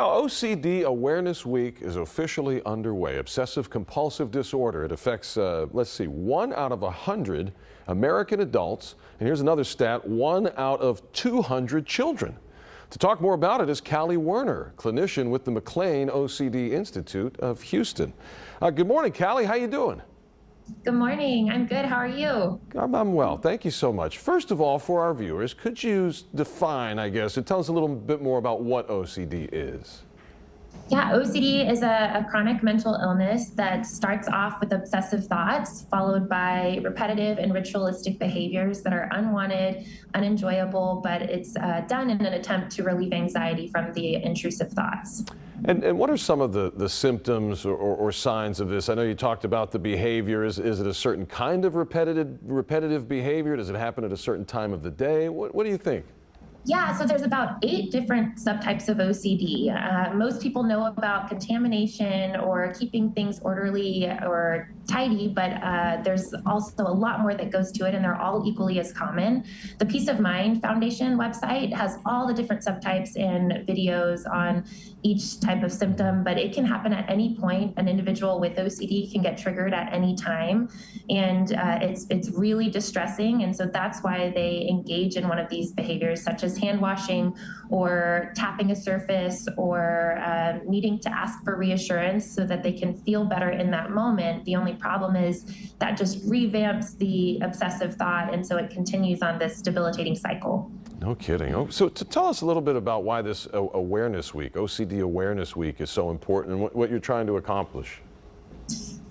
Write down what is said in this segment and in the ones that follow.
OCD Awareness Week is officially underway. Obsessive compulsive disorder. It affects, let's see, 1 out of 100 American adults. And here's another stat, 1 out of 200 children. To talk more about it is Callie Werner, clinician with the McLean OCD Institute of Houston. Good morning, Callie. How you doing? Good morning. I'm good. How are you? I'm well. Thank you so much. First of all, for our viewers, could you define, I guess, tell us a little bit more about what OCD is? Yeah, OCD is a chronic mental illness that starts off with obsessive thoughts, followed by repetitive and ritualistic behaviors that are unwanted, unenjoyable, but it's done in an attempt to relieve anxiety from the intrusive thoughts. And what are some of the symptoms or signs of this? I know you talked about the behavior. Is it a certain kind of repetitive behavior? Does it happen at a certain time of the day? What do you think? Yeah, so there's about 8 different subtypes of OCD. Most people know about contamination or keeping things orderly or tidy, but there's also a lot more that goes to it, and they're all equally as common. The Peace of Mind Foundation website has all the different subtypes and videos on each type of symptom, but it can happen at any point. An individual with OCD can get triggered at any time, and it's really distressing, and so that's why they engage in one of these behaviors, such as hand washing or tapping a surface or needing to ask for reassurance so that they can feel better in that moment. The only problem is that just revamps the obsessive thought, and so it continues on this debilitating cycle. No kidding. Oh, so to tell us a little bit about why this Awareness Week, OCD Awareness Week, is so important and what you're trying to accomplish.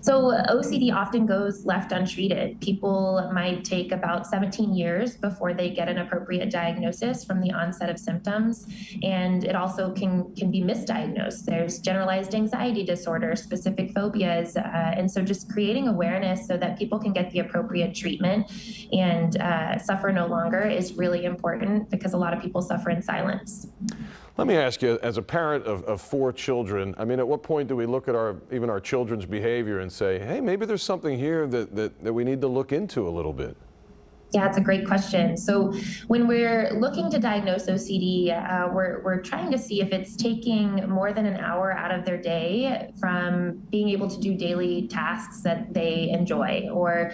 So OCD often goes left untreated. People might take about 17 years before they get an appropriate diagnosis from the onset of symptoms, and it also can be misdiagnosed. There's generalized anxiety disorder, specific phobias, and so just creating awareness so that people can get the appropriate treatment and suffer no longer is really important, because a lot of people suffer in silence. Let me ask you, as a parent of 4 children, I mean, at what point do we look at even our children's behavior and say, hey, maybe there's something here that we need to look into a little bit? Yeah, it's a great question. So when we're looking to diagnose OCD, we're trying to see if it's taking more than an hour out of their day from being able to do daily tasks that they enjoy. Or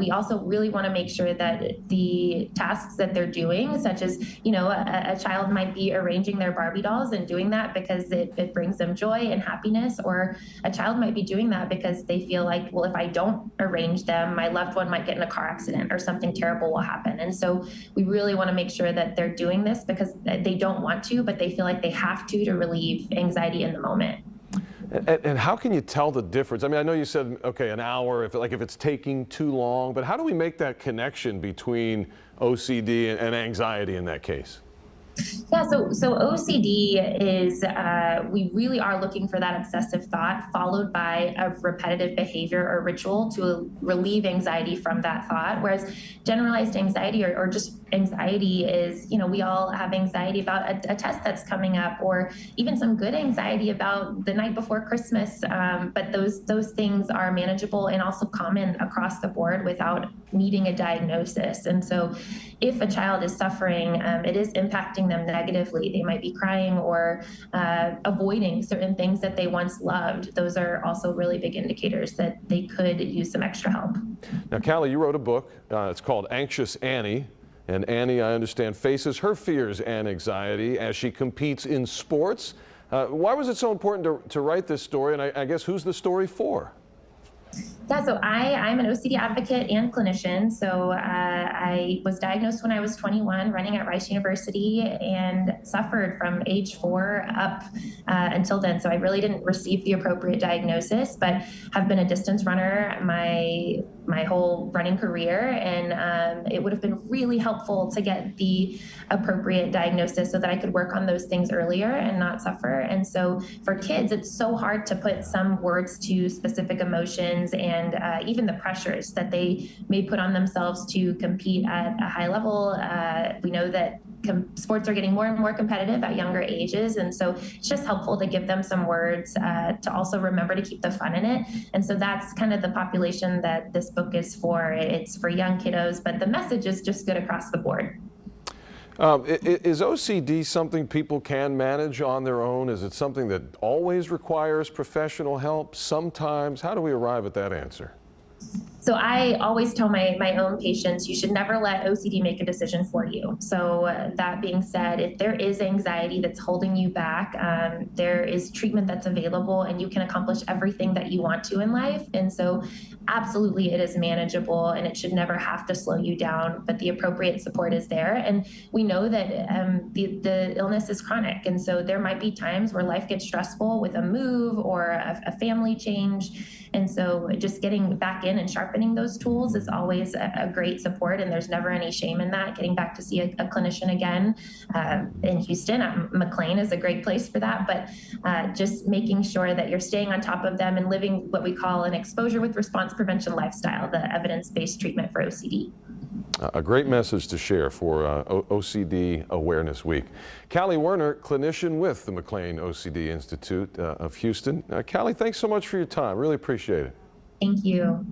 we also really want to make sure that the tasks that they're doing, such as, a child might be arranging their Barbie dolls and doing that because it brings them joy and happiness, or a child might be doing that because they feel like, well, if I don't arrange them, my loved one might get in a car accident or something terrible will happen. And so we really want to make sure that they're doing this because they don't want to, but they feel like they have to relieve anxiety in the moment. And how can you tell the difference? I mean, I know you said, okay, an hour, if it's taking too long, but how do we make that connection between OCD and anxiety in that case? Yeah, so OCD is, we really are looking for that obsessive thought followed by a repetitive behavior or ritual to relieve anxiety from that thought. Whereas generalized anxiety or just anxiety is, we all have anxiety about a test that's coming up, or even some good anxiety about the night before Christmas. But those things are manageable and also common across the board without needing a diagnosis. And so if a child is suffering, it is impacting them negatively. They might be crying or avoiding certain things that they once loved. Those are also really big indicators that they could use some extra help. Now, Callie, you wrote a book. It's called Anxious Annie. And Annie, I understand, faces her fears and anxiety as she competes in sports. Why was it so important to write this story? And I guess who's the story for? Yeah, so I'm an OCD advocate and clinician. So I was diagnosed when I was 21, running at Rice University, and suffered from age 4 up until then. So I really didn't receive the appropriate diagnosis, but have been a distance runner my whole running career. And it would have been really helpful to get the appropriate diagnosis so that I could work on those things earlier and not suffer. And so for kids, it's so hard to put some words to specific emotions and even the pressures that they may put on themselves to compete at a high level. We know that sports are getting more and more competitive at younger ages, and so it's just helpful to give them some words to also remember to keep the fun in it. And so that's kind of the population that this book is for. It's for young kiddos, but the message is just good across the board. Is OCD something people can manage on their own? Is it something that always requires professional help? Sometimes? How do we arrive at that answer? So I always tell my own patients, you should never let OCD make a decision for you. So that being said, if there is anxiety that's holding you back, there is treatment that's available and you can accomplish everything that you want to in life. And so absolutely it is manageable and it should never have to slow you down, but the appropriate support is there. And we know that the illness is chronic. And so there might be times where life gets stressful with a move or a family change. And so just getting back in and sharpening those tools is always a great support, and there's never any shame in that. Getting back to see a clinician again in Houston at McLean is a great place for that, but just making sure that you're staying on top of them and living what we call an exposure with response prevention lifestyle, the evidence-based treatment for OCD. A great message to share for OCD Awareness Week. Callie Werner, clinician with the McLean OCD Institute of Houston. Callie, thanks so much for your time. Really appreciate it. Thank you.